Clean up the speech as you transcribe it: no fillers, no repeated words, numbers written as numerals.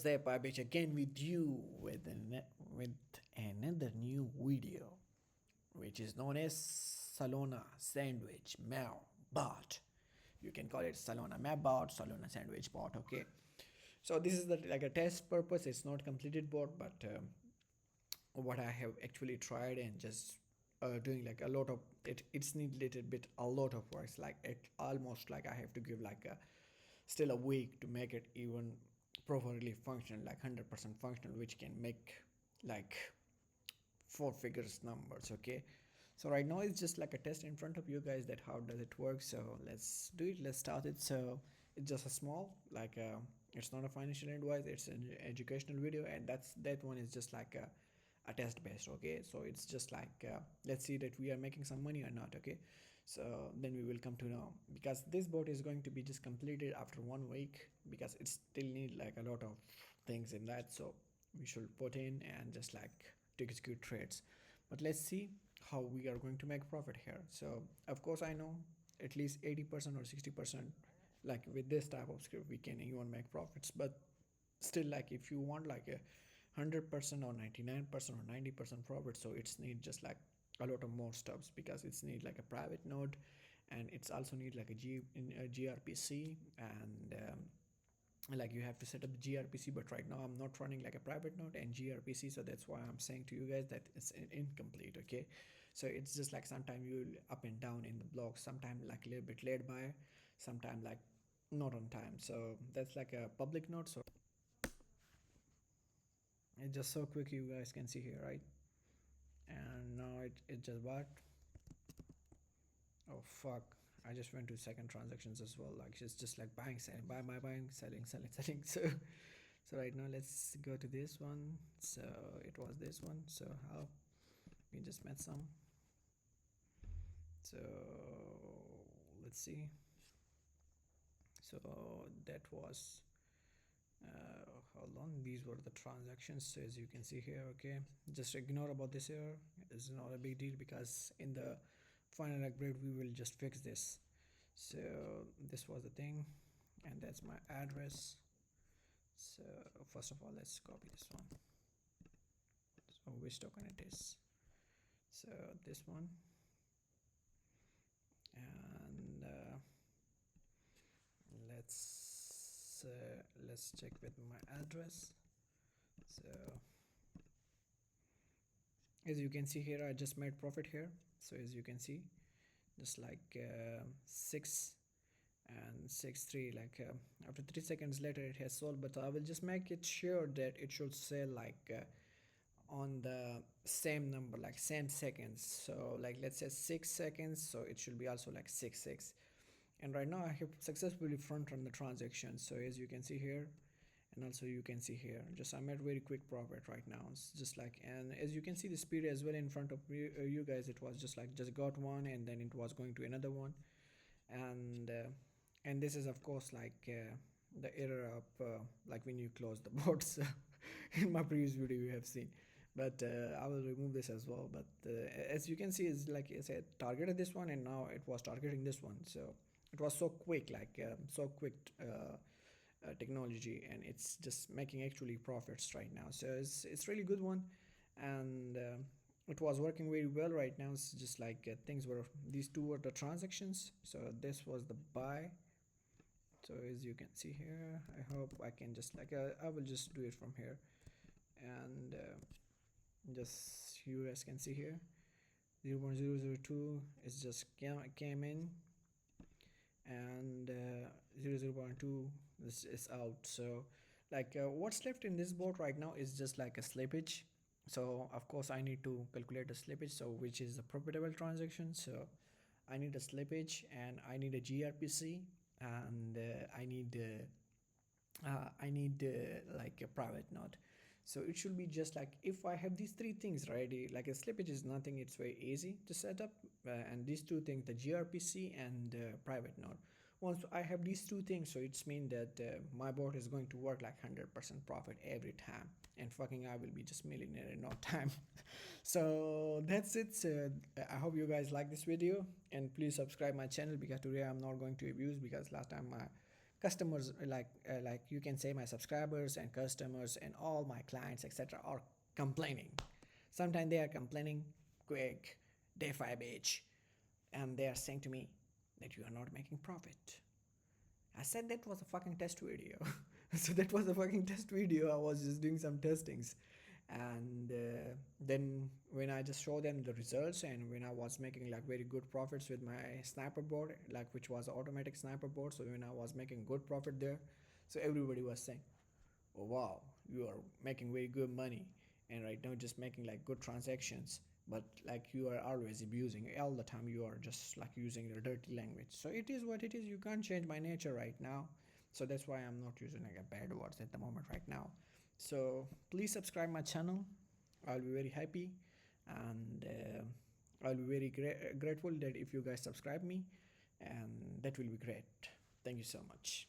Slippage again with you with another new video, which is known as Solana Sandwich MEV BOT. You can call it Solana MEV BOT, Solana Sandwich Bot. Okay, so this is like a test purpose. It's not completed bot, but what I have actually tried and just doing like a lot of it. It's need little bit a lot of works. Like it almost like I have to give like a still a week to make it even properly functional, like 100% functional, which can make like four figures numbers. Okay, so right now it's just like a test in front of you guys that how does it work. So let's do it, let's start it. So it's just a small like it's not a financial advice, it's an educational video, and that one is just like a test based. Okay, so it's just like let's see that we are making some money or not. Okay, so then we will come to know, because this bot is going to be just completed after 1 week, because it still need like a lot of things in that. So we should put in and just like to execute trades. But let's see how we are going to make profit here. So of course I know at least 80% or 60%, like with this type of script we can even make profits. But still, like if you want like a 100% or 99% or 90% profit, so it's need just like a lot of more stuffs, because it's need like a private node, and it's also need like a GRPC, and like you have to set up the GRPC. But right now I'm not running like a private node and GRPC, so that's why I'm saying to you guys that it's incomplete. Okay, so it's just like sometimes you up and down in the blocks, sometimes like a little bit late by, sometimes like not on time. So that's like a public node. So it's just so quick, you guys can see here, right? And now it just what, oh fuck, I just went to second transactions as well. Like it's just like buying, selling, buying, selling, selling. So right now let's go to this one. So it was this one. So how we just met some. So let's see. So that was how long these were the transactions. So as you can see here, okay, just ignore about this error. It's not a big deal, because in the final upgrade we will just fix this. So this was the thing, and that's my address. So first of all, let's copy this one. So which token it is? So this one, and let's check with my address. So as you can see here, I just made profit here. So as you can see, just like 6 and 6 3, like after 3 seconds later it has sold. But I will just make it sure that it should sell like on the same number, like same seconds. So like let's say 6 seconds, so it should be also like 6 6. And right now I have successfully front run the transaction. So as you can see here, and also you can see here, just I made very quick profit right now. It's just like, and as you can see the speed as well in front of you guys, it was just like just got one and then it was going to another one. And this is of course like the error of like when you close the bots in my previous video you have seen. But I will remove this as well. But as you can see, is like I said, targeted this one and now it was targeting this one. So it was so quick, like so quick technology, and it's just making actually profits right now. So it's really good one, and it was working very well right now. It's just like things were, these two were the transactions. So this was the buy. So as you can see here, I hope I can just like I will just do it from here, and just you guys can see here 0.002 is just came in, and 0.2 is out. So like what's left in this board right now is just like a slippage. So of course I need to calculate a slippage, so which is a profitable transaction. So I need a slippage, and I need a GRPC, and I need like a private node. So it should be just like, if I have these three things ready, like a slippage is nothing, it's very easy to set up, and these two things, the GRPC and private node. Once I have these two things, so it's mean that my bot is going to work like 100% profit every time, and fucking I will be just millionaire in no time. So that's it. I hope you guys like this video, and please subscribe my channel, because today I'm not going to abuse, because last time my customers, like you can say my subscribers and customers and all my clients, etc., are complaining. Sometimes they are complaining quick, day 5 age, and they are saying to me that you are not making profit. I said that was a fucking test video. So that was a fucking test video. I was just doing some testings. And then when I just show them the results, and when I was making like very good profits with my sniper board, like which was automatic sniper board, so when I was making good profit there, so everybody was saying, oh wow, you are making very good money, and right now just making like good transactions, but like you are always abusing all the time, you are just like using the dirty language. So it is what it is, you can't change my nature right now. So that's why I'm not using like a bad words at the moment right now. So please subscribe my channel, I'll be very happy, and I'll be very grateful that if you guys subscribe me, and that will be great. Thank you so much.